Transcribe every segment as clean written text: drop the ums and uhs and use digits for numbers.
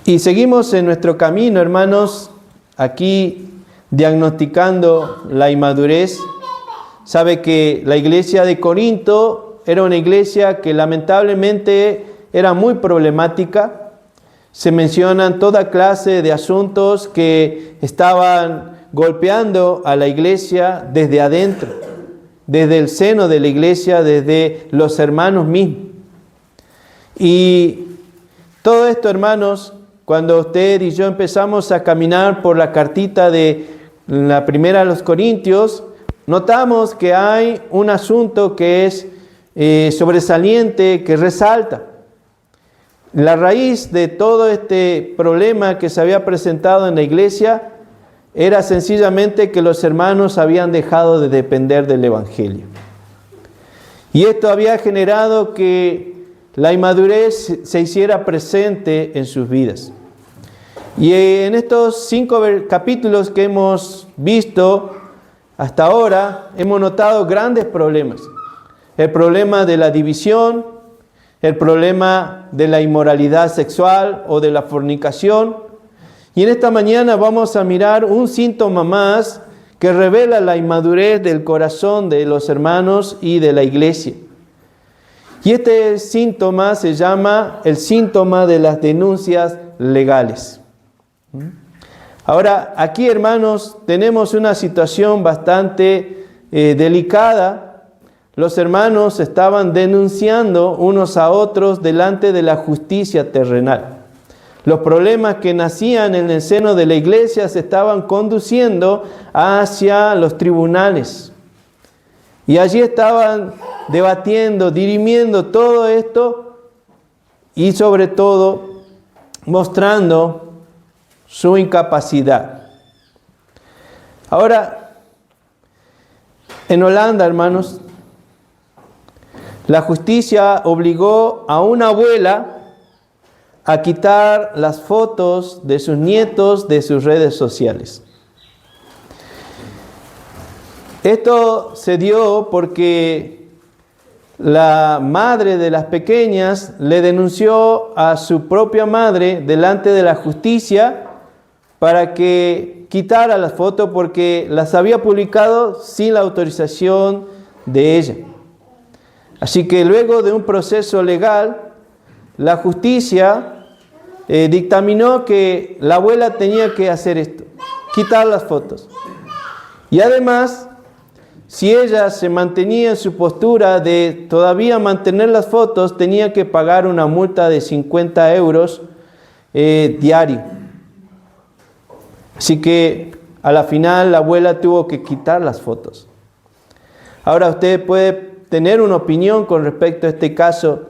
Y seguimos en nuestro camino, hermanos, aquí diagnosticando la inmadurez. Sabe que la iglesia de Corinto era una iglesia que lamentablemente era muy problemática. Se mencionan toda clase de asuntos que estaban golpeando a la iglesia desde adentro, desde el seno de la iglesia, desde los hermanos mismos. Y todo esto, hermanos, cuando usted y yo empezamos a caminar por la cartita de la primera de los Corintios, notamos que hay un asunto que es sobresaliente, que resalta. La raíz de todo este problema que se había presentado en la iglesia era sencillamente que los hermanos habían dejado de depender del Evangelio. Y esto había generado que la inmadurez se hiciera presente en sus vidas. Y en estos 5 capítulos que hemos visto hasta ahora, hemos notado grandes problemas. El problema de la división, el problema de la inmoralidad sexual o de la fornicación. Y en esta mañana vamos a mirar un síntoma más que revela la inmadurez del corazón de los hermanos y de la iglesia. Y este síntoma se llama el síntoma de las denuncias legales. Ahora, aquí, hermanos, tenemos una situación bastante delicada. Los hermanos estaban denunciando unos a otros delante de la justicia terrenal. Los problemas que nacían en el seno de la iglesia se estaban conduciendo hacia los tribunales. Y allí estaban debatiendo, dirimiendo todo esto y sobre todo mostrando su incapacidad. Ahora, en Holanda, hermanos, la justicia obligó a una abuela a quitar las fotos de sus nietos de sus redes sociales. Esto se dio porque la madre de las pequeñas le denunció a su propia madre delante de la justicia para que quitara las fotos porque las había publicado sin la autorización de ella. Así que luego de un proceso legal, la justicia dictaminó que la abuela tenía que hacer esto, quitar las fotos. Y además, si ella se mantenía en su postura de todavía mantener las fotos, tenía que pagar una multa de 50 euros diario. Así que a la final la abuela tuvo que quitar las fotos. Ahora usted puede tener una opinión con respecto a este caso,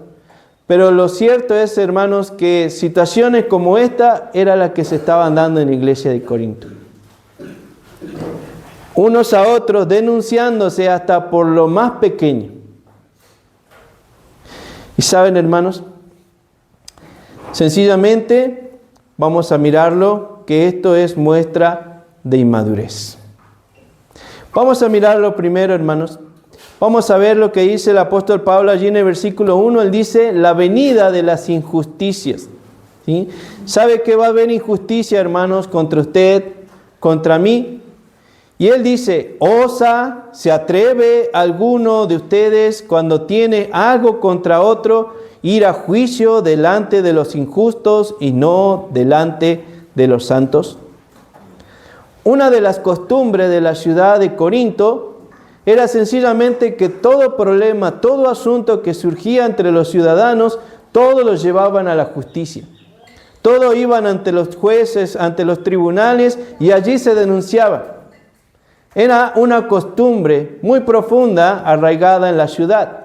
pero lo cierto es, hermanos, que situaciones como esta eran las que se estaban dando en la iglesia de Corinto. Unos a otros denunciándose hasta por lo más pequeño. Y saben, hermanos, sencillamente vamos a mirarlo, que esto es muestra de inmadurez. Vamos a mirarlo primero, hermanos. Vamos a ver lo que dice el apóstol Pablo allí en el versículo 1. Él dice, la venida de las injusticias. ¿Sí? ¿Sabe que va a haber injusticia, hermanos, contra usted, contra mí? Y él dice, ¿se atreve alguno de ustedes cuando tiene algo contra otro ir a juicio delante de los injustos y no delante de los santos? Una de las costumbres de la ciudad de Corinto era sencillamente que todo problema, todo asunto que surgía entre los ciudadanos, todos los llevaban a la justicia. Todos iban ante los jueces, ante los tribunales y allí se denunciaba. Era una costumbre muy profunda, arraigada en la ciudad.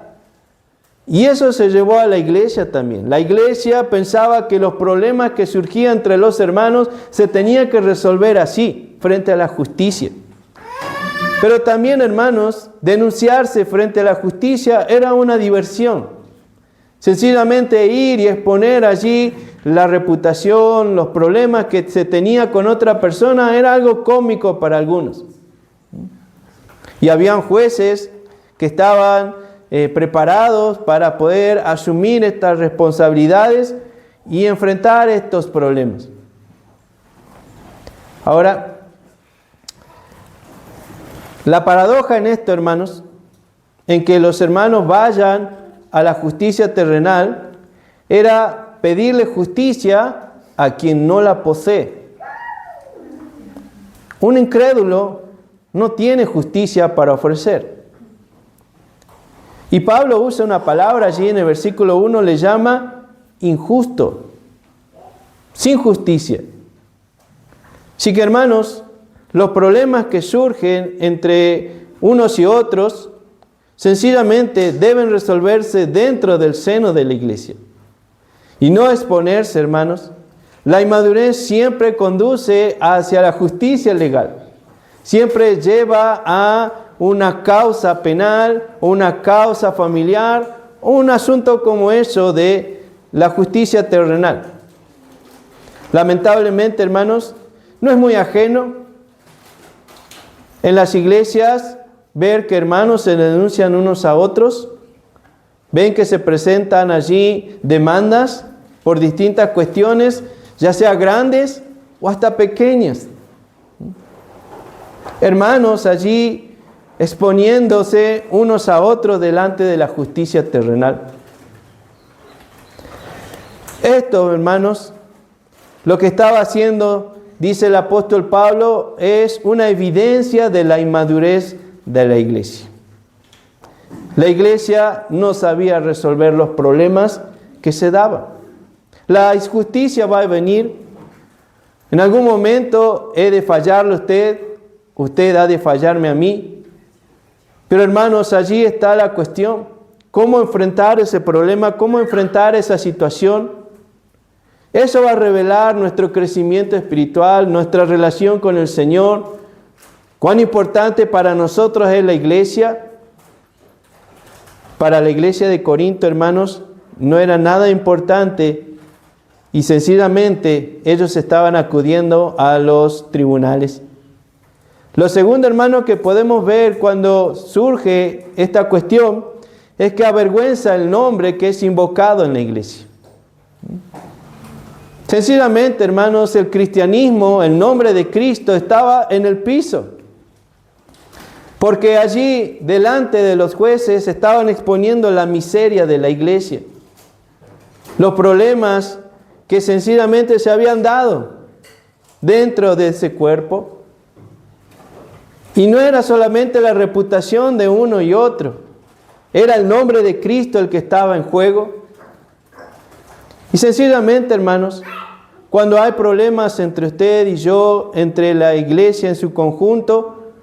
Y eso se llevó a la iglesia también. La iglesia pensaba que los problemas que surgían entre los hermanos se tenían que resolver así, frente a la justicia. Pero también, hermanos, denunciarse frente a la justicia era una diversión. Sencillamente ir y exponer allí la reputación, los problemas que se tenía con otra persona, era algo cómico para algunos. Y habían jueces que estaban preparados para poder asumir estas responsabilidades y enfrentar estos problemas. Ahora, la paradoja en esto, hermanos, en que los hermanos vayan a la justicia terrenal, era pedirle justicia a quien no la posee. Un incrédulo no tiene justicia para ofrecer. Y Pablo usa una palabra allí en el versículo 1, le llama injusto, sin justicia. Así que, hermanos, los problemas que surgen entre unos y otros sencillamente deben resolverse dentro del seno de la iglesia y no exponerse, hermanos. La inmadurez siempre conduce hacia la justicia legal, siempre lleva a una causa penal, una causa familiar, o un asunto como eso de la justicia terrenal. Lamentablemente, hermanos, no es muy ajeno en las iglesias ver que hermanos se denuncian unos a otros, ven que se presentan allí demandas por distintas cuestiones, ya sea grandes o hasta pequeñas. Hermanos allí exponiéndose unos a otros delante de la justicia terrenal. Esto, hermanos, lo que estaba haciendo, dice el apóstol Pablo, es una evidencia de la inmadurez de la iglesia. La iglesia no sabía resolver los problemas que se daban. La injusticia va a venir. En algún momento he de fallarle a usted, usted ha de fallarme a mí. Pero, hermanos, allí está la cuestión. ¿Cómo enfrentar ese problema? ¿Cómo enfrentar esa situación? Eso va a revelar nuestro crecimiento espiritual, nuestra relación con el Señor. Cuán importante para nosotros es la iglesia. Para la iglesia de Corinto, hermanos, no era nada importante y sencillamente ellos estaban acudiendo a los tribunales. Lo segundo, hermano, que podemos ver cuando surge esta cuestión es que avergüenza el nombre que es invocado en la iglesia. Sencillamente, hermanos, el cristianismo, el nombre de Cristo estaba en el piso. Porque allí, delante de los jueces, estaban exponiendo la miseria de la iglesia. Los problemas que sencillamente se habían dado dentro de ese cuerpo. Y no era solamente la reputación de uno y otro. Era el nombre de Cristo el que estaba en juego. Y sencillamente, hermanos, cuando hay problemas entre usted y yo, entre la iglesia en su conjunto,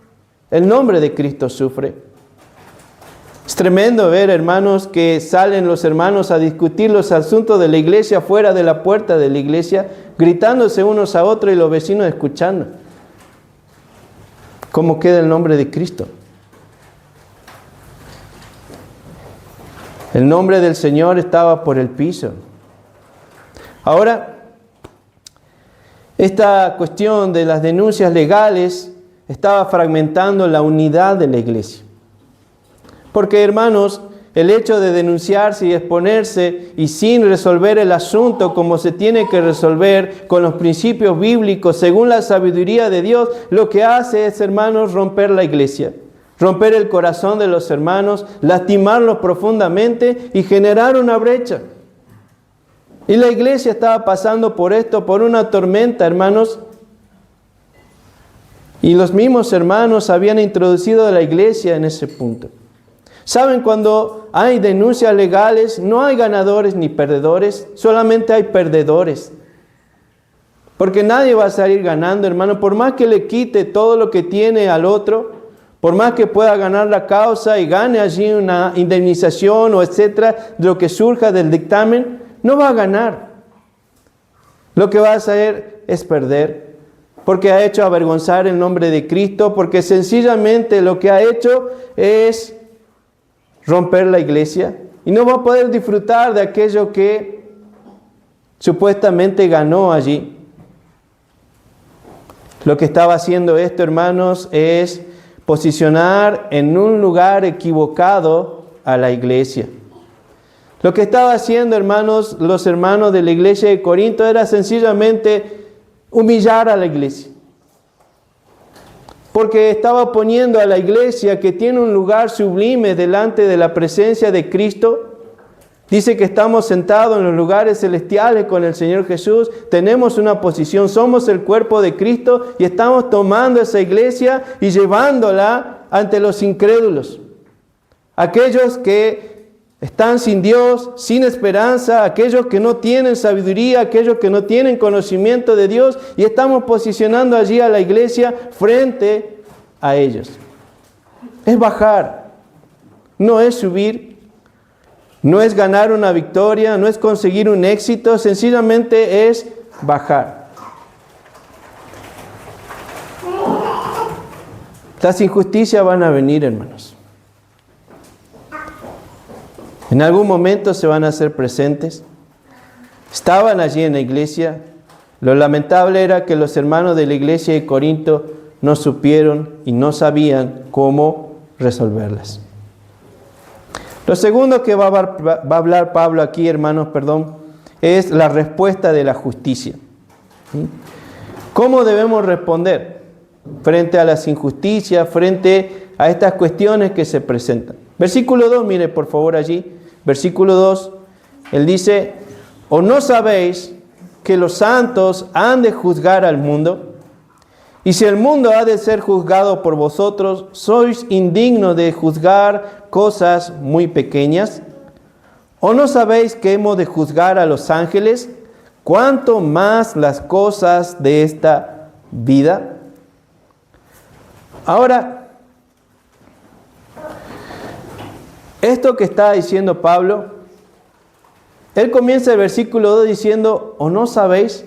el nombre de Cristo sufre. Es tremendo ver, hermanos, que salen los hermanos a discutir los asuntos de la iglesia fuera de la puerta de la iglesia, gritándose unos a otros y los vecinos escuchando. ¿Cómo queda el nombre de Cristo? El nombre del Señor estaba por el piso. Ahora, esta cuestión de las denuncias legales estaba fragmentando la unidad de la iglesia. Porque, hermanos, el hecho de denunciarse y exponerse y sin resolver el asunto como se tiene que resolver con los principios bíblicos según la sabiduría de Dios, lo que hace es, hermanos, romper la iglesia, romper el corazón de los hermanos, lastimarlos profundamente y generar una brecha. Y la iglesia estaba pasando por esto, por una tormenta, hermanos. Y los mismos hermanos habían introducido a la iglesia en ese punto. ¿Saben? Cuando hay denuncias legales, no hay ganadores ni perdedores, solamente hay perdedores. Porque nadie va a salir ganando, hermano. Por más que le quite todo lo que tiene al otro, por más que pueda ganar la causa y gane allí una indemnización o etcétera, de lo que surja del dictamen, no va a ganar. Lo que va a hacer es perder. Porque ha hecho avergonzar el nombre de Cristo, porque sencillamente lo que ha hecho es romper la iglesia y no va a poder disfrutar de aquello que supuestamente ganó allí. Lo que estaba haciendo esto, hermanos, es posicionar en un lugar equivocado a la iglesia. Lo que estaba haciendo, hermanos, los hermanos de la iglesia de Corinto era sencillamente humillar a la iglesia. Porque estaba poniendo a la iglesia, que tiene un lugar sublime delante de la presencia de Cristo. Dice que estamos sentados en los lugares celestiales con el Señor Jesús. Tenemos una posición, somos el cuerpo de Cristo y estamos tomando esa iglesia y llevándola ante los incrédulos. Aquellos que están sin Dios, sin esperanza, aquellos que no tienen sabiduría, aquellos que no tienen conocimiento de Dios, y estamos posicionando allí a la iglesia frente a ellos. Es bajar, no es subir, no es ganar una victoria, no es conseguir un éxito, sencillamente es bajar. Las injusticias van a venir, hermanos. En algún momento se van a hacer presentes. Estaban allí en la iglesia. Lo lamentable era que los hermanos de la iglesia de Corinto no supieron y no sabían cómo resolverlas. Lo segundo que va a hablar Pablo aquí, hermanos, es la respuesta de la justicia. ¿Cómo debemos responder frente a las injusticias, frente a estas cuestiones que se presentan? Versículo 2, mire por favor allí. Versículo 2, él dice: ¿o no sabéis que los santos han de juzgar al mundo? Y si el mundo ha de ser juzgado por vosotros, ¿sois indignos de juzgar cosas muy pequeñas? ¿O no sabéis que hemos de juzgar a los ángeles? ¿Cuánto más las cosas de esta vida? Ahora, esto que está diciendo Pablo, él comienza el versículo 2 diciendo: ¿o no sabéis?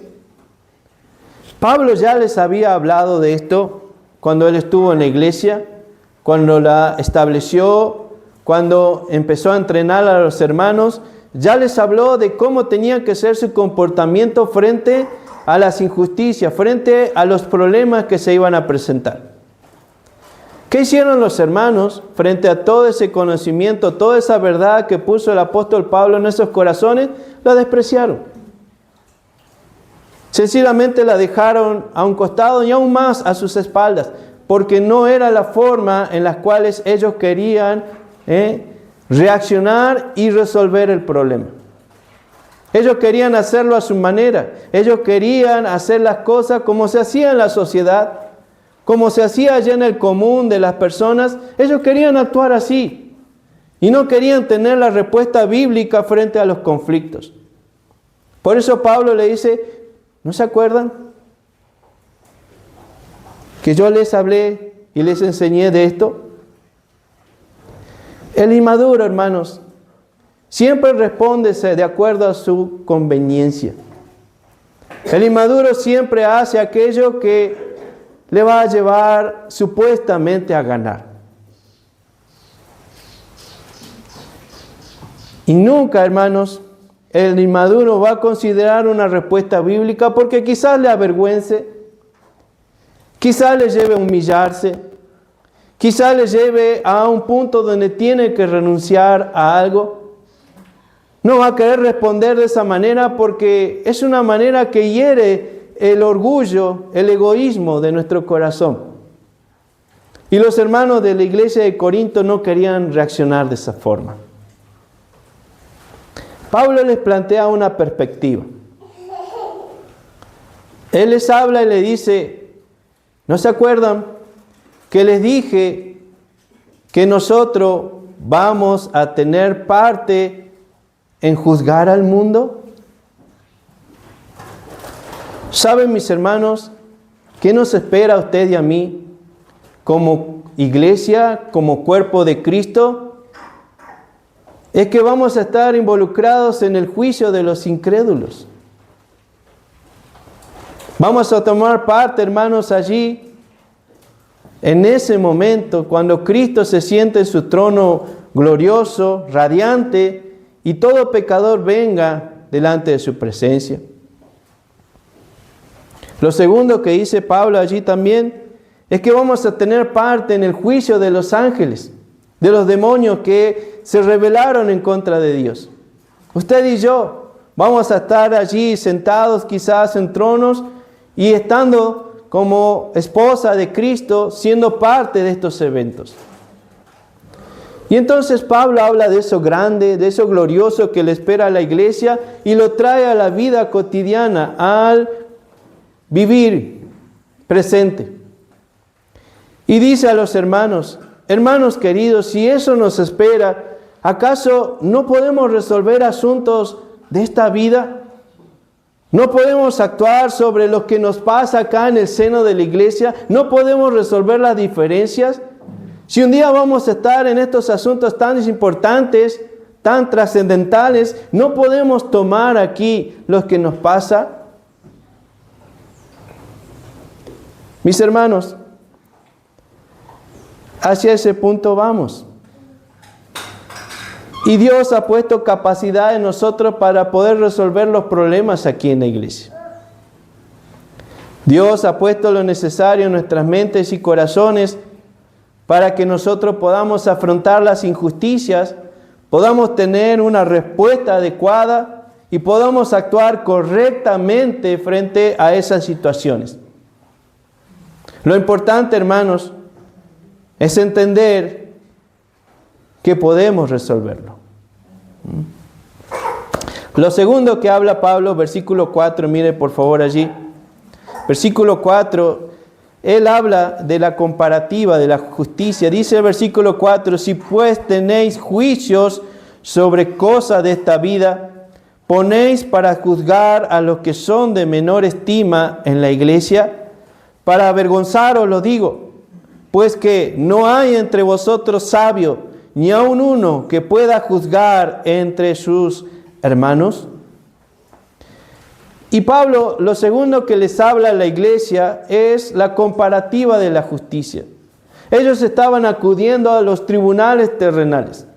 Pablo ya les había hablado de esto cuando él estuvo en la iglesia, cuando la estableció, cuando empezó a entrenar a los hermanos. Ya les habló de cómo tenía que ser su comportamiento frente a las injusticias, frente a los problemas que se iban a presentar. ¿Qué hicieron los hermanos frente a todo ese conocimiento, toda esa verdad que puso el apóstol Pablo en esos corazones? La despreciaron. Sencillamente la dejaron a un costado y aún más a sus espaldas, porque no era la forma en la cual ellos querían reaccionar y resolver el problema. Ellos querían hacerlo a su manera. Ellos querían hacer las cosas como se hacía en la sociedad, como se hacía allá en el común de las personas. Ellos querían actuar así y no querían tener la respuesta bíblica frente a los conflictos. Por eso Pablo le dice: ¿no se acuerdan que yo les hablé y les enseñé de esto? El inmaduro, hermanos, siempre responde de acuerdo a su conveniencia. El inmaduro siempre hace aquello que le va a llevar supuestamente a ganar. Y nunca, hermanos, el inmaduro va a considerar una respuesta bíblica, porque quizás le avergüence, quizás le lleve a humillarse, quizás le lleve a un punto donde tiene que renunciar a algo. No va a querer responder de esa manera porque es una manera que hiere el orgullo, el egoísmo de nuestro corazón. Y los hermanos de la iglesia de Corinto no querían reaccionar de esa forma. Pablo les plantea una perspectiva. Él les habla y le dice: ¿no se acuerdan que les dije que nosotros vamos a tener parte en juzgar al mundo? ¿Saben, mis hermanos, qué nos espera a usted y a mí como iglesia, como cuerpo de Cristo? Es que vamos a estar involucrados en el juicio de los incrédulos. Vamos a tomar parte, hermanos, allí, en ese momento, cuando Cristo se siente en su trono glorioso, radiante, y todo pecador venga delante de su presencia. Lo segundo que dice Pablo allí también es que vamos a tener parte en el juicio de los ángeles, de los demonios que se rebelaron en contra de Dios. Usted y yo vamos a estar allí sentados quizás en tronos y estando como esposa de Cristo, siendo parte de estos eventos. Y entonces Pablo habla de eso grande, de eso glorioso que le espera a la iglesia y lo trae a la vida cotidiana, al vivir presente. Y dice a los hermanos, hermanos queridos, si eso nos espera, ¿acaso no podemos resolver asuntos de esta vida? ¿No podemos actuar sobre lo que nos pasa acá en el seno de la iglesia? ¿No podemos resolver las diferencias? Si un día vamos a estar en estos asuntos tan importantes, tan trascendentales, ¿no podemos tomar aquí lo que nos pasa? Mis hermanos, hacia ese punto vamos. Y Dios ha puesto capacidad en nosotros para poder resolver los problemas aquí en la iglesia. Dios ha puesto lo necesario en nuestras mentes y corazones para que nosotros podamos afrontar las injusticias, podamos tener una respuesta adecuada y podamos actuar correctamente frente a esas situaciones. Lo importante, hermanos, es entender que podemos resolverlo. Lo segundo que habla Pablo, versículo 4, mire por favor allí. Versículo 4, él habla de la comparativa, de la justicia. Dice el versículo 4, si pues tenéis juicios sobre cosas de esta vida, ponéis para juzgar a los que son de menor estima en la iglesia, para avergonzaros lo digo, pues que no hay entre vosotros sabio, ni aun uno que pueda juzgar entre sus hermanos. Y Pablo, lo segundo que les habla a la iglesia es la comparativa de la justicia. Ellos estaban acudiendo a los tribunales terrenales.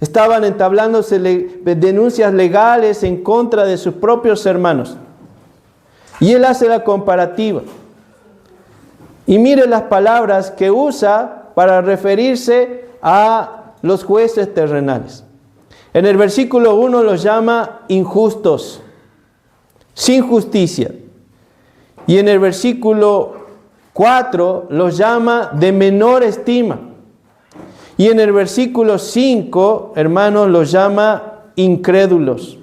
Estaban entablándose denuncias legales en contra de sus propios hermanos. Y él hace la comparativa. Y mire las palabras que usa para referirse a los jueces terrenales. En el versículo 1 los llama injustos, sin justicia. Y en el versículo 4 los llama de menor estima. Y en el versículo 5, hermanos, los llama incrédulos.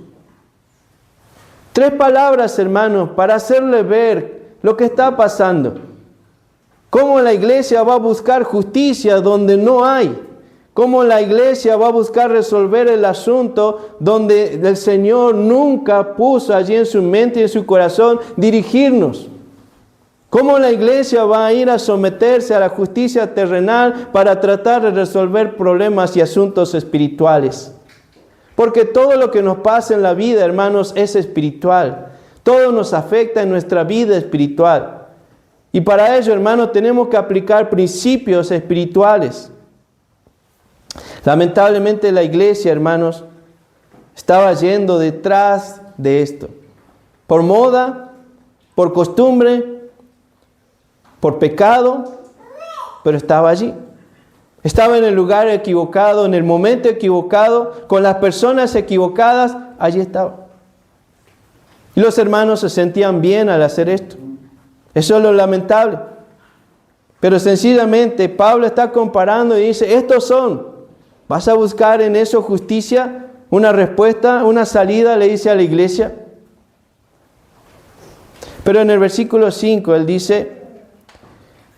3 palabras, hermanos, para hacerle ver lo que está pasando. Cómo la iglesia va a buscar justicia donde no hay. Cómo la iglesia va a buscar resolver el asunto donde el Señor nunca puso allí en su mente y en su corazón dirigirnos. Cómo la iglesia va a ir a someterse a la justicia terrenal para tratar de resolver problemas y asuntos espirituales. Porque todo lo que nos pasa en la vida, hermanos, es espiritual. Todo nos afecta en nuestra vida espiritual. Y para ello, hermanos, tenemos que aplicar principios espirituales. Lamentablemente la iglesia, hermanos, estaba yendo detrás de esto. Por moda, por costumbre, por pecado, pero estaba allí. Estaba en el lugar equivocado, en el momento equivocado, con las personas equivocadas, allí estaba. Y los hermanos se sentían bien al hacer esto. Eso es lo lamentable. Pero sencillamente Pablo está comparando y dice, estos son. ¿Vas a buscar en eso justicia? Una respuesta, una salida, le dice a la iglesia. Pero en el versículo 5 él dice,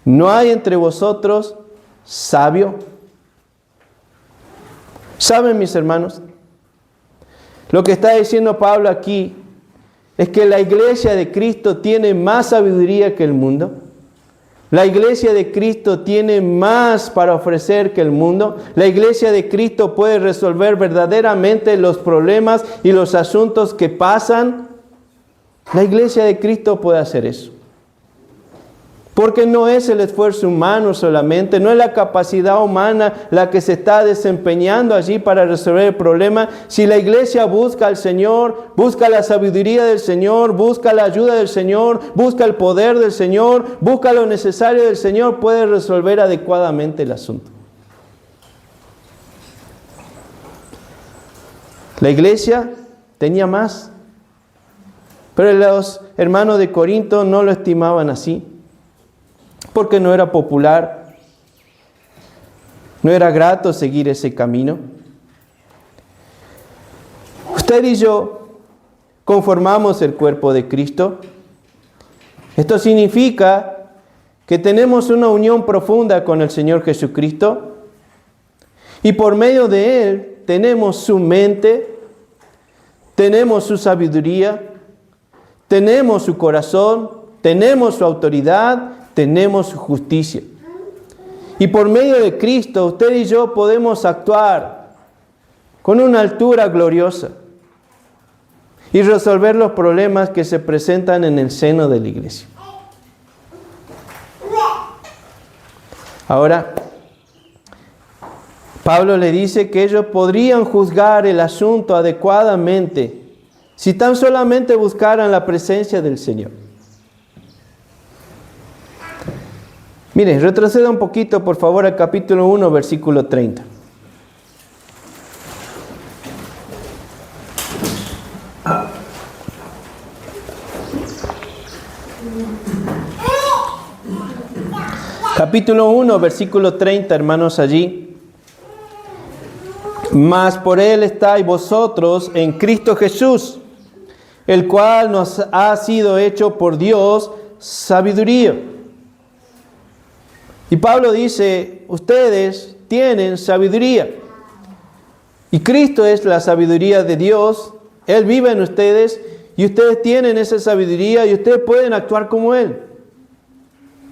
¿no hay entre vosotros sabio? ¿Saben, mis hermanos? Lo que está diciendo Pablo aquí es que la iglesia de Cristo tiene más sabiduría que el mundo. La iglesia de Cristo tiene más para ofrecer que el mundo. La iglesia de Cristo puede resolver verdaderamente los problemas y los asuntos que pasan. La iglesia de Cristo puede hacer eso. Porque no es el esfuerzo humano solamente, no es la capacidad humana la que se está desempeñando allí para resolver el problema. Si la iglesia busca al Señor, busca la sabiduría del Señor, busca la ayuda del Señor, busca el poder del Señor, busca lo necesario del Señor, puede resolver adecuadamente el asunto. La iglesia tenía más. Pero los hermanos de Corinto no lo estimaban así, porque no era popular, no era grato seguir ese camino. Usted y yo conformamos el cuerpo de Cristo. Esto significa que tenemos una unión profunda con el Señor Jesucristo y por medio de Él tenemos su mente, tenemos su sabiduría, tenemos su corazón, tenemos su autoridad, tenemos su justicia. Y por medio de Cristo, usted y yo podemos actuar con una altura gloriosa y resolver los problemas que se presentan en el seno de la iglesia. Ahora, Pablo le dice que ellos podrían juzgar el asunto adecuadamente si tan solamente buscaran la presencia del Señor. Mire, retroceda un poquito, por favor, al capítulo 1, versículo 30. Capítulo 1, versículo 30, hermanos, allí. Mas por Él estáis vosotros en Cristo Jesús, el cual nos ha sido hecho por Dios sabiduría. Y Pablo dice, ustedes tienen sabiduría. Y Cristo es la sabiduría de Dios. Él vive en ustedes y ustedes tienen esa sabiduría y ustedes pueden actuar como Él.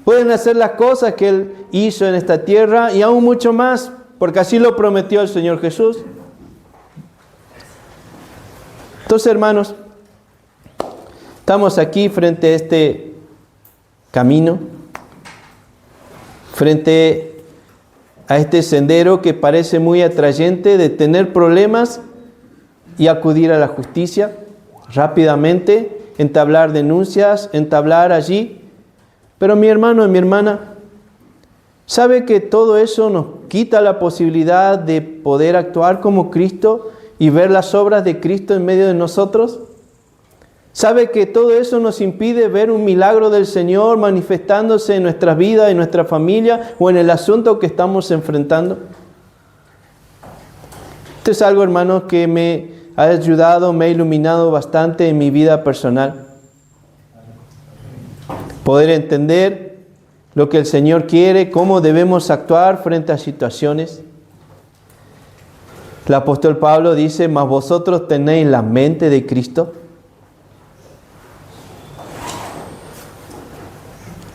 Pueden hacer las cosas que Él hizo en esta tierra y aún mucho más, porque así lo prometió el Señor Jesús. Entonces, hermanos, estamos aquí frente a este camino, frente a este sendero que parece muy atrayente de tener problemas y acudir a la justicia rápidamente, entablar denuncias, entablar allí. Pero mi hermano y mi hermana, ¿sabe que todo eso nos quita la posibilidad de poder actuar como Cristo y ver las obras de Cristo en medio de nosotros? ¿Sabe que todo eso nos impide ver un milagro del Señor manifestándose en nuestras vidas, en nuestra familia o en el asunto que estamos enfrentando? Esto es algo, hermanos, que me ha ayudado, me ha iluminado bastante en mi vida personal. Poder entender lo que el Señor quiere, cómo debemos actuar frente a situaciones. El apóstol Pablo dice, mas vosotros tenéis la mente de Cristo.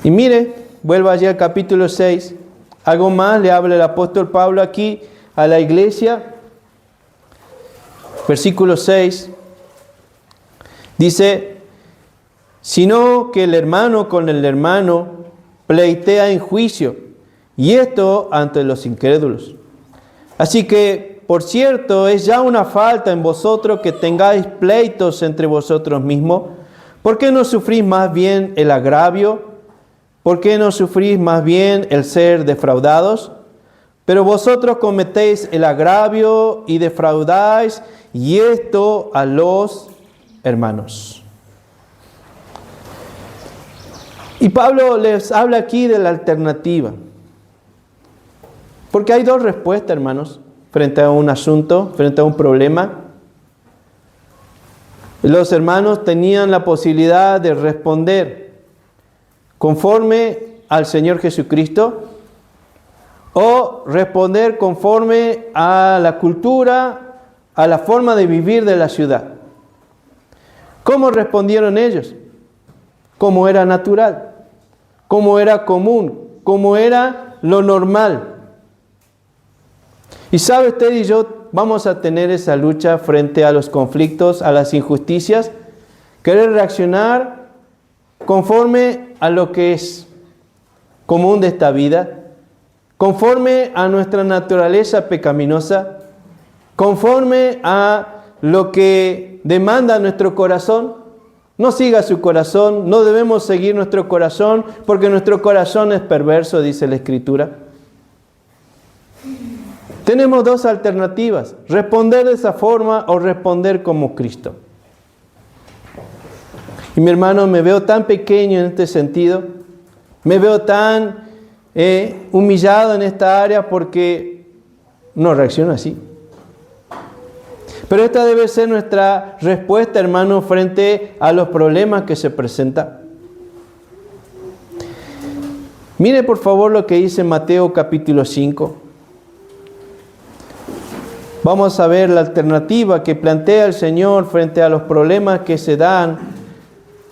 Y mire, vuelva allí al capítulo 6. Algo más le habla el apóstol Pablo aquí a la iglesia. Versículo 6. Dice, sino que el hermano con el hermano pleitea en juicio, y esto ante los incrédulos. Así que, por cierto, es ya una falta en vosotros que tengáis pleitos entre vosotros mismos. ¿Por qué no sufrís más bien el agravio? ¿Por qué no sufrís más bien el ser defraudados? Pero vosotros cometéis el agravio y defraudáis, y esto a los hermanos. Y Pablo les habla aquí de la alternativa. Porque hay dos respuestas, hermanos, frente a un asunto, frente a un problema. Los hermanos tenían la posibilidad de responder conforme al Señor Jesucristo o responder conforme a la cultura, a la forma de vivir de la ciudad. ¿Cómo respondieron ellos? Como era natural, como era común, como era lo normal. Y sabe usted y yo vamos a tener esa lucha frente a los conflictos, a las injusticias, querer reaccionar conforme a lo que es común de esta vida, conforme a nuestra naturaleza pecaminosa, conforme a lo que demanda nuestro corazón. No siga su corazón, no debemos seguir nuestro corazón, porque nuestro corazón es perverso, dice la Escritura. Tenemos dos alternativas, responder de esa forma o responder como Cristo. Y mi hermano, me veo tan pequeño en este sentido, me veo tan humillado en esta área porque no reacciono así. Pero esta debe ser nuestra respuesta, hermano, frente a los problemas que se presentan. Mire por favor lo que dice Mateo capítulo 5. Vamos a ver la alternativa que plantea el Señor frente a los problemas que se dan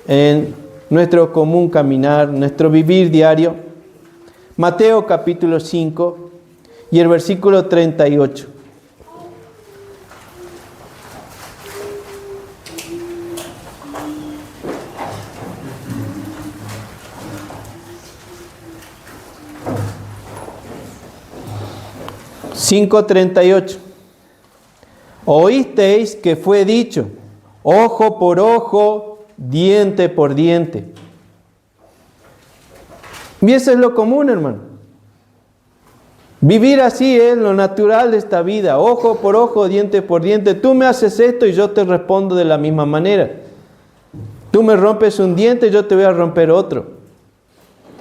en nuestro común caminar, nuestro vivir diario. Mateo capítulo 5 y el versículo 38. (5:38) Oísteis que fue dicho, ojo por ojo, diente por diente. Y eso es lo común, hermano. Vivir así es lo natural de esta vida, ojo por ojo, diente por diente. Tú me haces esto y yo te respondo de la misma manera. Tú me rompes un diente, yo te voy a romper otro.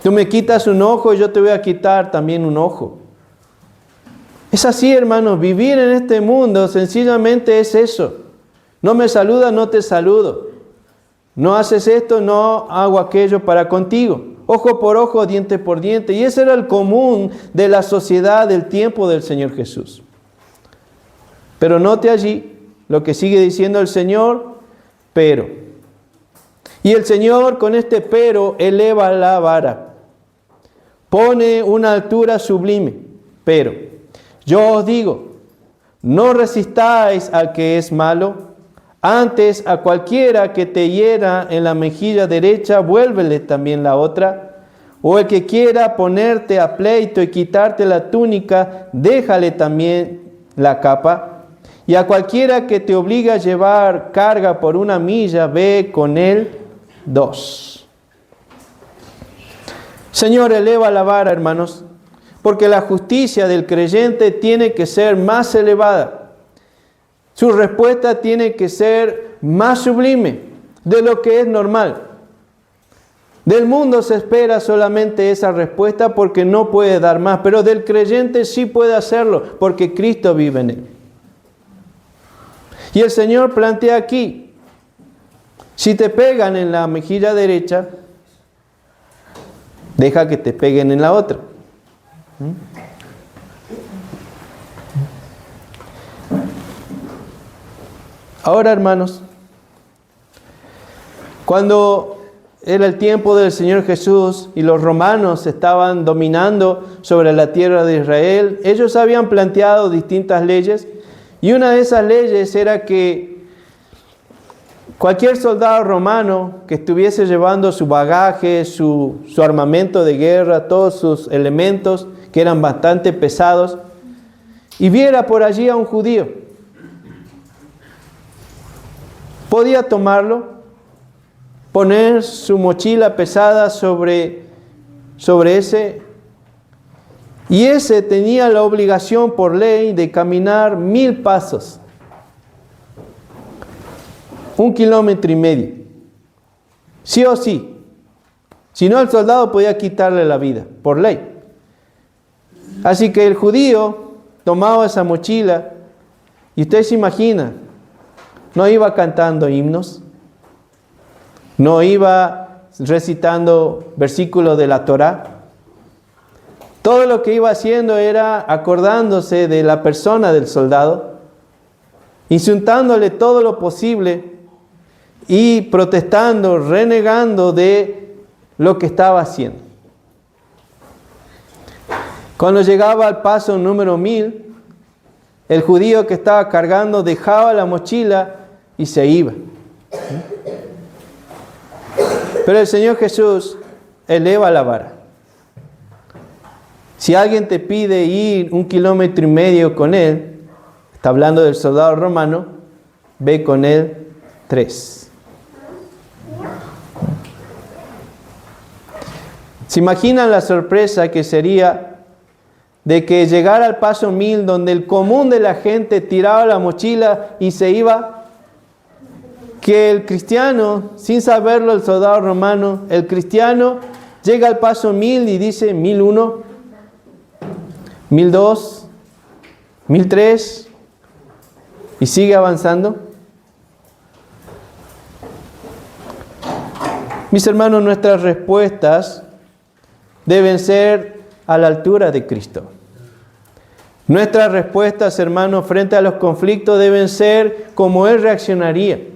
Tú me quitas un ojo y yo te voy a quitar también un ojo. Es así, hermanos, vivir en este mundo sencillamente es eso. No me saludas, no te saludo. No haces esto, no hago aquello para contigo. Ojo por ojo, diente por diente. Y ese era el común de la sociedad del tiempo del Señor Jesús. Pero note allí lo que sigue diciendo el Señor, pero. Y el Señor con este pero eleva la vara. Pone una altura sublime, pero. Yo os digo, no resistáis al que es malo, antes a cualquiera que te hiera en la mejilla derecha, vuélvele también la otra, o el que quiera ponerte a pleito y quitarte la túnica, déjale también la capa, y a cualquiera que te obligue a llevar carga por 1 milla, ve con él 2. Señor, eleva la vara, hermanos, porque la justicia del creyente tiene que ser más elevada. Su respuesta tiene que ser más sublime de lo que es normal. Del mundo se espera solamente esa respuesta porque no puede dar más, pero del creyente sí puede hacerlo porque Cristo vive en él. Y el Señor plantea aquí, si te pegan en la mejilla derecha, deja que te peguen en la otra. Ahora, hermanos, cuando era el tiempo del Señor Jesús y los romanos estaban dominando sobre la tierra de Israel, ellos habían planteado distintas leyes y una de esas leyes era que cualquier soldado romano que estuviese llevando su bagaje, su armamento de guerra, todos sus elementos que eran bastante pesados, y viera por allí a un judío, podía tomarlo, poner su mochila pesada sobre ese, y ese tenía la obligación por ley de caminar 1000 pasos, 1,5 kilómetros, sí o sí. Si no, el soldado podía quitarle la vida, por ley. Así que el judío tomaba esa mochila y usted se imagina, no iba cantando himnos, no iba recitando versículos de la Torá. Todo lo que iba haciendo era acordándose de la persona del soldado, insultándole todo lo posible y protestando, renegando de lo que estaba haciendo. Cuando llegaba al paso número 1000, el judío que estaba cargando dejaba la mochila y se iba. Pero el Señor Jesús eleva la vara. Si alguien te pide ir 1,5 kilómetros con él, está hablando del soldado romano, ve con él 3. ¿Se imaginan la sorpresa que sería de que llegara al paso 1000 donde el común de la gente tiraba la mochila y se iba? que el cristiano, sin saberlo el soldado romano, el cristiano llega al paso 1000 y dice 1001, 1002, 1003 y sigue avanzando. Mis hermanos, nuestras respuestas deben ser a la altura de Cristo. Nuestras respuestas, hermanos, frente a los conflictos deben ser como Él reaccionaría.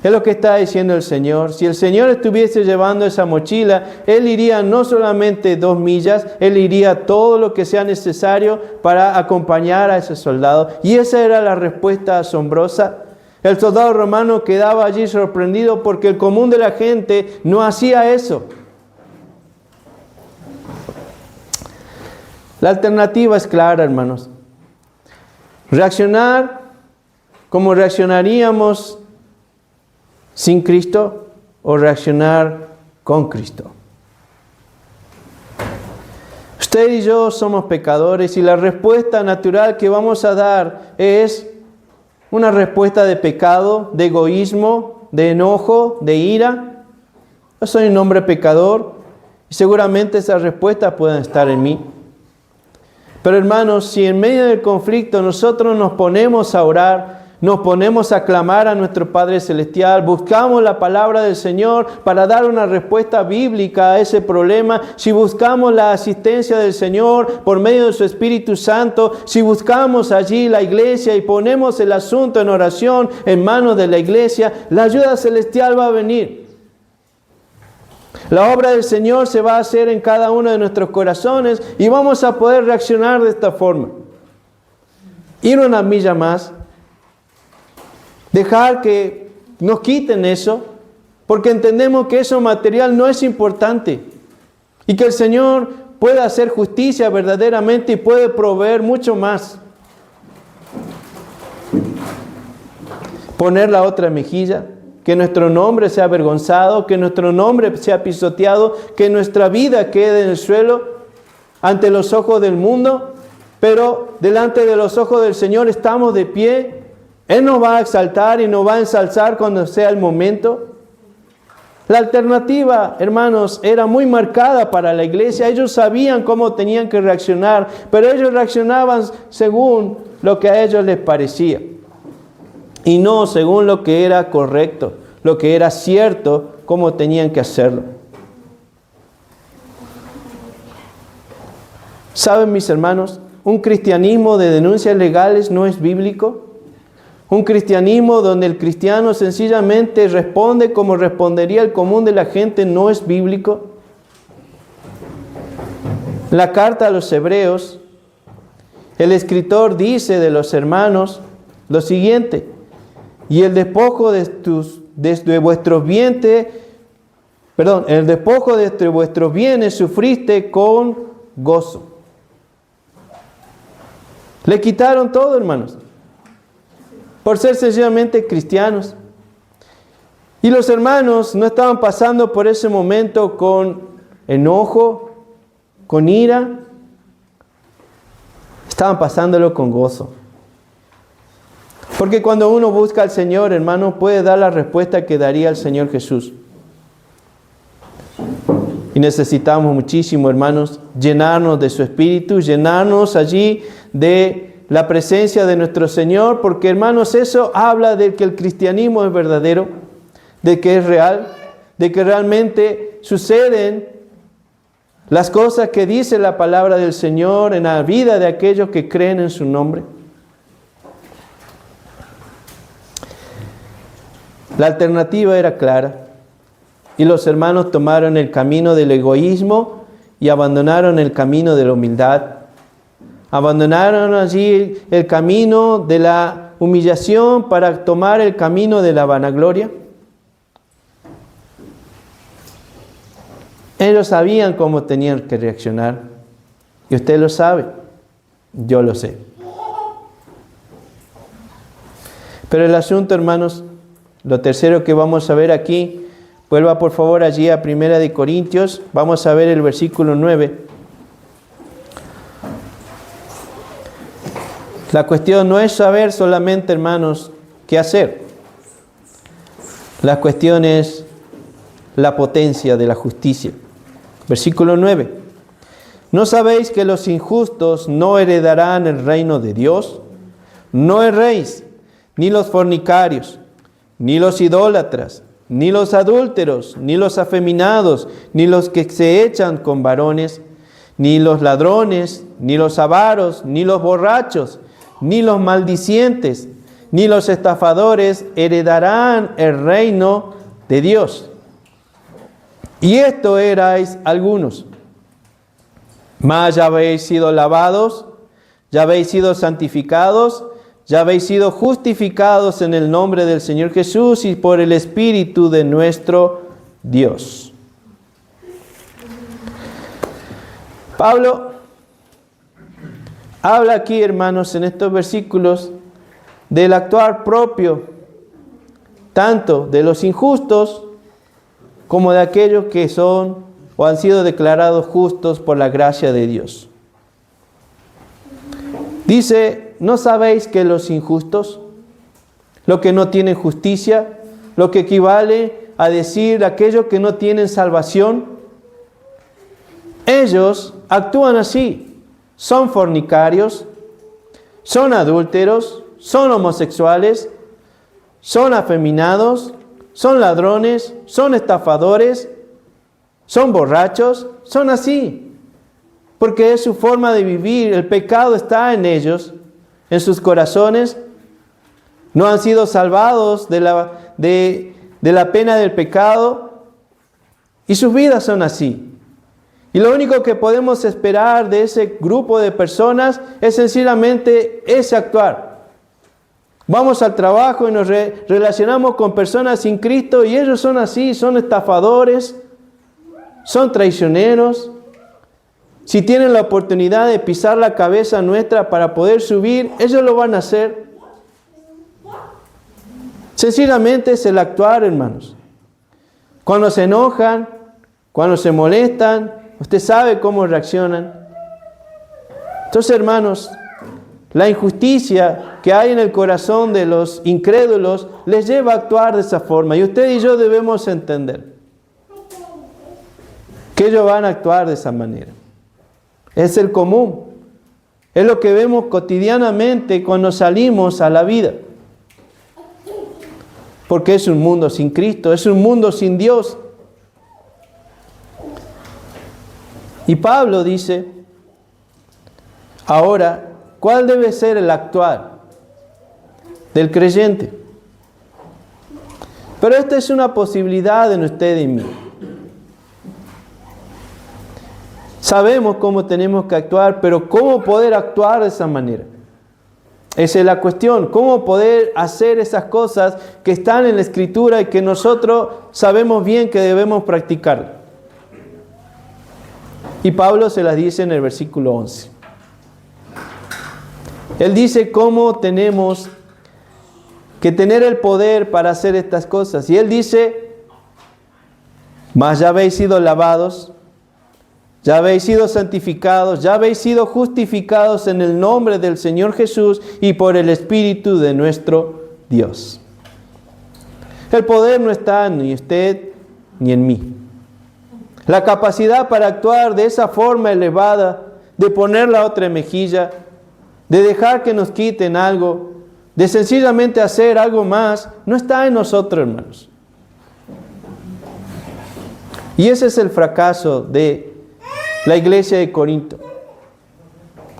Es lo que está diciendo el Señor. Si el Señor estuviese llevando esa mochila, Él iría no solamente 2 millas, Él iría todo lo que sea necesario para acompañar a ese soldado. Y esa era la respuesta asombrosa. El soldado romano quedaba allí sorprendido porque el común de la gente no hacía eso. La alternativa es clara, hermanos. Reaccionar como reaccionaríamos sin Cristo o reaccionar con Cristo. Usted y yo somos pecadores y la respuesta natural que vamos a dar es una respuesta de pecado, de egoísmo, de enojo, de ira. Yo soy un hombre pecador y seguramente esas respuestas pueden estar en mí. Pero hermanos, si en medio del conflicto nosotros nos ponemos a orar, nos ponemos a clamar a nuestro Padre Celestial, buscamos la palabra del Señor para dar una respuesta bíblica a ese problema, si buscamos la asistencia del Señor por medio de su Espíritu Santo, si buscamos allí la iglesia y ponemos el asunto en oración en manos de la iglesia, la ayuda celestial va a venir. La obra del Señor se va a hacer en cada uno de nuestros corazones y vamos a poder reaccionar de esta forma. Ir una milla más. Dejar que nos quiten eso, porque entendemos que eso material no es importante. Y que el Señor puede hacer justicia verdaderamente y puede proveer mucho más. Poner la otra mejilla. Que nuestro nombre sea avergonzado, que nuestro nombre sea pisoteado, que nuestra vida quede en el suelo ante los ojos del mundo, pero delante de los ojos del Señor estamos de pie. Él nos va a exaltar y nos va a ensalzar cuando sea el momento. La alternativa, hermanos, era muy marcada para la iglesia. Ellos sabían cómo tenían que reaccionar, pero ellos reaccionaban según lo que a ellos les parecía. Y no según lo que era correcto, lo que era cierto, cómo tenían que hacerlo. ¿Saben, mis hermanos? Un cristianismo de denuncias legales no es bíblico. Un cristianismo donde el cristiano sencillamente responde como respondería el común de la gente no es bíblico. En la carta a los Hebreos, el escritor dice de los hermanos lo siguiente: y el despojo de vuestros bienes sufriste con gozo. Le quitaron todo, hermanos, por ser sencillamente cristianos. Y los hermanos no estaban pasando por ese momento con enojo, con ira. Estaban pasándolo con gozo. Porque cuando uno busca al Señor, hermano, puede dar la respuesta que daría el Señor Jesús. Y necesitamos muchísimo, hermanos, llenarnos de su Espíritu, llenarnos allí de la presencia de nuestro Señor, porque, hermanos, eso habla de que el cristianismo es verdadero, de que es real, de que realmente suceden las cosas que dice la palabra del Señor en la vida de aquellos que creen en su nombre. La alternativa era clara y los hermanos tomaron el camino del egoísmo y abandonaron el camino de la humildad. Abandonaron allí el camino de la humillación para tomar el camino de la vanagloria. Ellos sabían cómo tenían que reaccionar y usted lo sabe, yo lo sé. Pero el asunto, hermanos, lo tercero que vamos a ver aquí, vuelva por favor allí a 1 Corintios, vamos a ver el versículo 9. La cuestión no es saber solamente, hermanos, qué hacer. La cuestión es la potencia de la justicia. Versículo 9. ¿No sabéis que los injustos no heredarán el reino de Dios? No erréis, ni los fornicarios, ni los idólatras, ni los adúlteros, ni los afeminados, ni los que se echan con varones, ni los ladrones, ni los avaros, ni los borrachos, ni los maldicientes, ni los estafadores heredarán el reino de Dios. Y esto erais algunos. Mas ya habéis sido lavados, ya habéis sido santificados, ya habéis sido justificados en el nombre del Señor Jesús y por el Espíritu de nuestro Dios. Pablo habla aquí, hermanos, en estos versículos del actuar propio, tanto de los injustos como de aquellos que son o han sido declarados justos por la gracia de Dios. Dice, ¿no sabéis que los injustos, los que no tienen justicia, lo que equivale a decir aquellos que no tienen salvación, ellos actúan así? Son fornicarios, son adúlteros, son homosexuales, son afeminados, son ladrones, son estafadores, son borrachos, son así. Porque es su forma de vivir, el pecado está en ellos, en sus corazones. No han sido salvados de la pena del pecado y sus vidas son así. Y lo único que podemos esperar de ese grupo de personas es sencillamente ese actuar. Vamos al trabajo y nos relacionamos con personas sin Cristo y ellos son así, son estafadores, son traicioneros. Si tienen la oportunidad de pisar la cabeza nuestra para poder subir, ellos lo van a hacer. Sencillamente es el actuar, hermanos. Cuando se enojan, cuando se molestan, usted sabe cómo reaccionan. Entonces, hermanos, la injusticia que hay en el corazón de los incrédulos les lleva a actuar de esa forma. Y usted y yo debemos entender que ellos van a actuar de esa manera. Es el común. Es lo que vemos cotidianamente cuando salimos a la vida. Porque es un mundo sin Cristo, es un mundo sin Dios. Y Pablo dice, ahora, ¿cuál debe ser el actuar del creyente? Pero esta es una posibilidad en usted y en mí. Sabemos cómo tenemos que actuar, pero ¿cómo poder actuar de esa manera? Esa es la cuestión. ¿Cómo poder hacer esas cosas que están en la Escritura y que nosotros sabemos bien que debemos practicar? Y Pablo se las dice en el versículo 11. Él dice cómo tenemos que tener el poder para hacer estas cosas. Y él dice, mas ya habéis sido lavados, ya habéis sido santificados, ya habéis sido justificados en el nombre del Señor Jesús y por el Espíritu de nuestro Dios. El poder no está ni en usted ni en mí. La capacidad para actuar de esa forma elevada, de poner la otra mejilla, de dejar que nos quiten algo, de sencillamente hacer algo más, no está en nosotros, hermanos. Y ese es el fracaso de la iglesia de Corinto.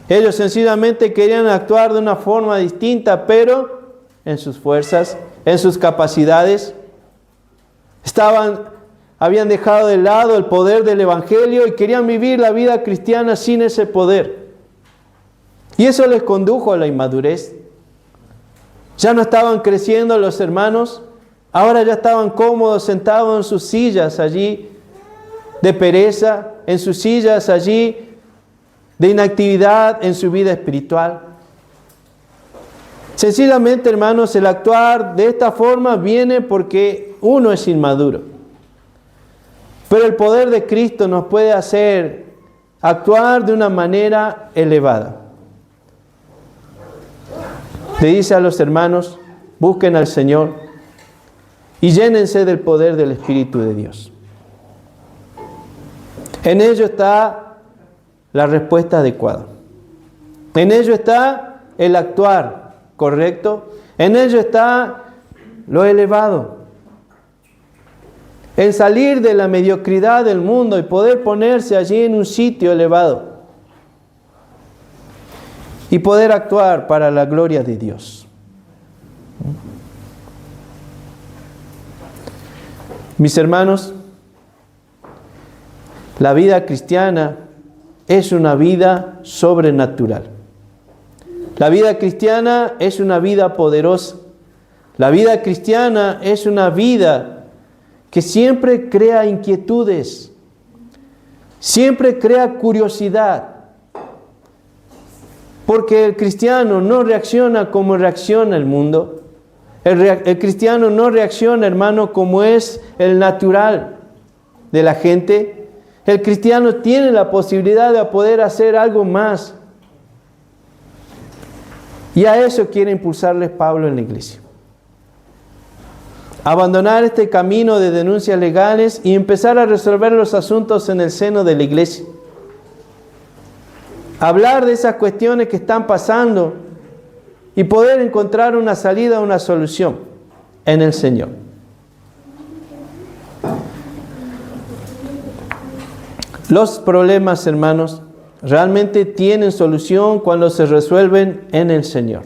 Ellos sencillamente querían actuar de una forma distinta, pero en sus fuerzas, en sus capacidades. Habían dejado de lado el poder del Evangelio y querían vivir la vida cristiana sin ese poder. Y eso les condujo a la inmadurez. Ya no estaban creciendo los hermanos, ahora ya estaban cómodos sentados en sus sillas allí de pereza, en sus sillas allí de inactividad en su vida espiritual. Sencillamente, hermanos, el actuar de esta forma viene porque uno es inmaduro. Pero el poder de Cristo nos puede hacer actuar de una manera elevada. Le dice a los hermanos, busquen al Señor y llénense del poder del Espíritu de Dios. En ello está la respuesta adecuada. En ello está el actuar correcto. En ello está lo elevado. En salir de la mediocridad del mundo y poder ponerse allí en un sitio elevado. Y poder actuar para la gloria de Dios. Mis hermanos, la vida cristiana es una vida sobrenatural. La vida cristiana es una vida poderosa. La vida cristiana es una vida que siempre crea inquietudes, siempre crea curiosidad. Porque el cristiano no reacciona como reacciona el mundo. El cristiano no reacciona, hermano, como es el natural de la gente. El cristiano tiene la posibilidad de poder hacer algo más. Y a eso quiere impulsarles Pablo en la iglesia. Abandonar este camino de denuncias legales y empezar a resolver los asuntos en el seno de la iglesia. Hablar de esas cuestiones que están pasando y poder encontrar una salida, una solución en el Señor. Los problemas, hermanos, realmente tienen solución cuando se resuelven en el Señor.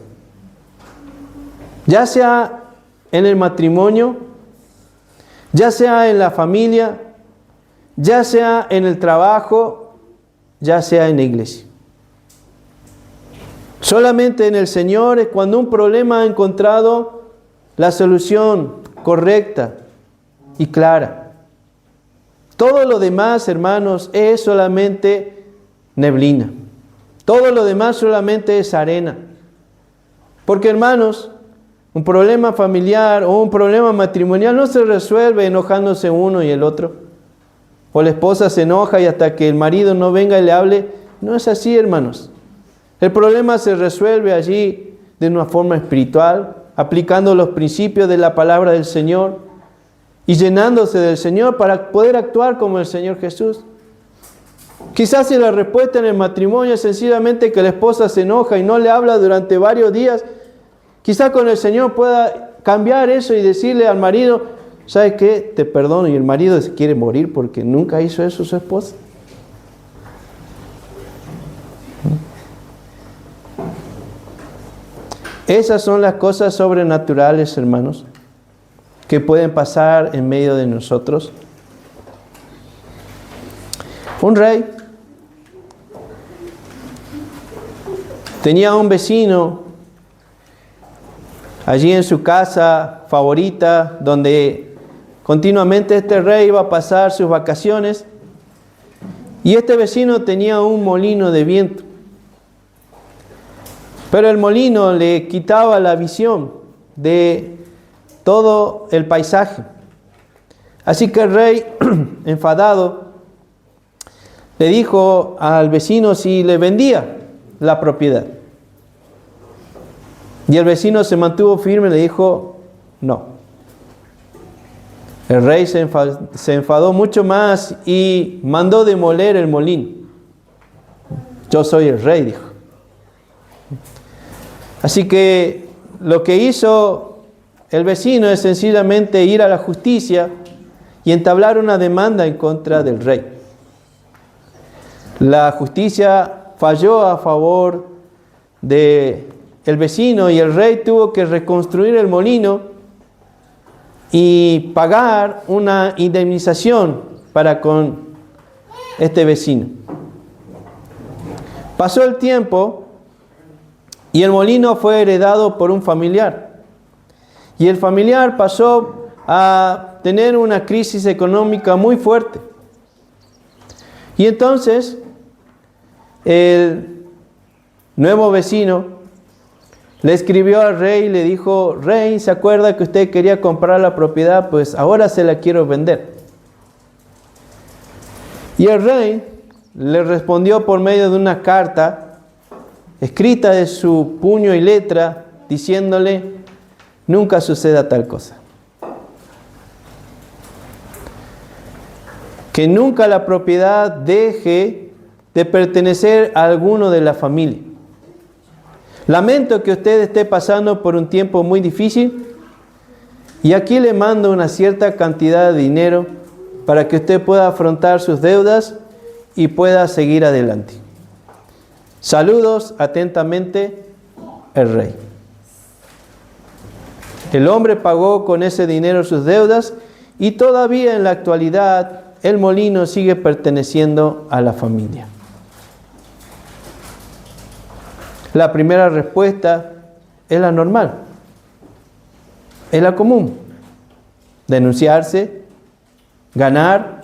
Ya sea en el matrimonio, ya sea en la familia, ya sea en el trabajo, ya sea en la iglesia. Solamente en el Señor es cuando un problema ha encontrado la solución correcta y clara. Todo lo demás, hermanos, es solamente neblina. Todo lo demás solamente es arena. Porque, hermanos, un problema familiar o un problema matrimonial no se resuelve enojándose uno y el otro. O la esposa se enoja y hasta que el marido no venga y le hable. No es así, hermanos. El problema se resuelve allí de una forma espiritual, aplicando los principios de la palabra del Señor y llenándose del Señor para poder actuar como el Señor Jesús. Quizás si la respuesta en el matrimonio es sencillamente que la esposa se enoja y no le habla durante varios días, quizás con el Señor pueda cambiar eso y decirle al marido, ¿sabes qué? Te perdono. Y el marido se quiere morir porque nunca hizo eso su esposa. Esas son las cosas sobrenaturales, hermanos, que pueden pasar en medio de nosotros. Un rey tenía un vecino allí en su casa favorita, donde continuamente este rey iba a pasar sus vacaciones, y este vecino tenía un molino de viento. Pero el molino le quitaba la visión de todo el paisaje. Así que el rey, enfadado, le dijo al vecino si le vendía la propiedad. Y el vecino se mantuvo firme y le dijo, no. El rey se enfadó mucho más y mandó demoler el molino. Yo soy el rey, dijo. Así que lo que hizo el vecino es sencillamente ir a la justicia y entablar una demanda en contra del rey. La justicia falló a favor del vecino y el rey tuvo que reconstruir el molino y pagar una indemnización para con este vecino. Pasó el tiempo y el molino fue heredado por un familiar. Y el familiar pasó a tener una crisis económica muy fuerte. Y entonces el nuevo vecino le escribió al rey y le dijo, rey, ¿se acuerda que usted quería comprar la propiedad? Pues ahora se la quiero vender. Y el rey le respondió por medio de una carta escrita de su puño y letra, diciéndole, nunca suceda tal cosa. Que nunca la propiedad deje de pertenecer a alguno de la familia. Lamento que usted esté pasando por un tiempo muy difícil y aquí le mando una cierta cantidad de dinero para que usted pueda afrontar sus deudas y pueda seguir adelante. Saludos atentamente, el rey. El hombre pagó con ese dinero sus deudas y todavía en la actualidad el molino sigue perteneciendo a la familia. La primera respuesta es la normal, es la común. Denunciarse, ganar.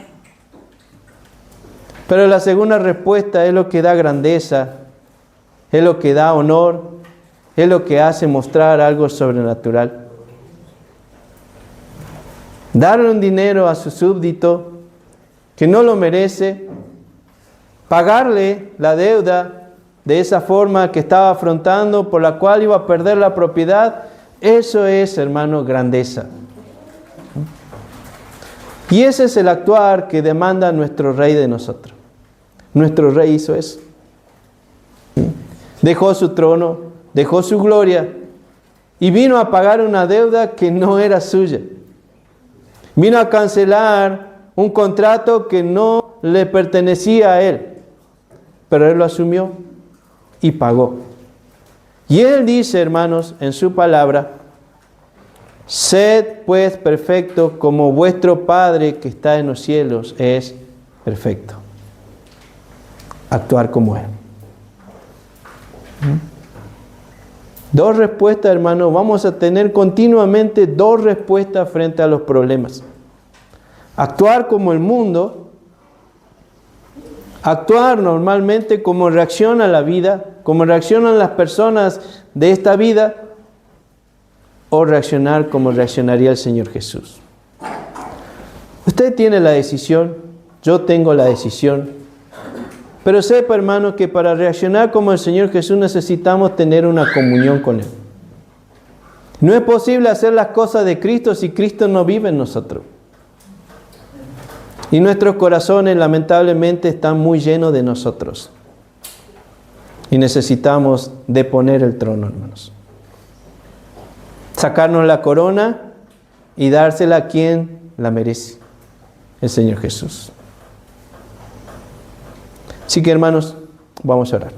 Pero la segunda respuesta es lo que da grandeza, es lo que da honor, es lo que hace mostrar algo sobrenatural. Darle un dinero a su súbdito que no lo merece, pagarle la deuda de esa forma que estaba afrontando, por la cual iba a perder la propiedad, eso es, hermano, grandeza. Y ese es el actuar que demanda nuestro rey de nosotros. Nuestro rey hizo eso. Dejó su trono, dejó su gloria y vino a pagar una deuda que no era suya. Vino a cancelar un contrato que no le pertenecía a él, pero él lo asumió y pagó. Y él dice, hermanos, en su palabra: sed pues perfecto como vuestro Padre que está en los cielos es perfecto. Actuar como Él. Dos respuestas, hermanos. Vamos a tener continuamente dos respuestas frente a los problemas. Actuar como el mundo. Actuar normalmente como reacciona la vida, como reaccionan las personas de esta vida, o reaccionar como reaccionaría el Señor Jesús. Usted tiene la decisión, yo tengo la decisión, pero sepa, hermano, que para reaccionar como el Señor Jesús necesitamos tener una comunión con Él. No es posible hacer las cosas de Cristo si Cristo no vive en nosotros. Y nuestros corazones lamentablemente están muy llenos de nosotros. Y necesitamos deponer el trono, hermanos. Sacarnos la corona y dársela a quien la merece, el Señor Jesús. Así que, hermanos, vamos a orar.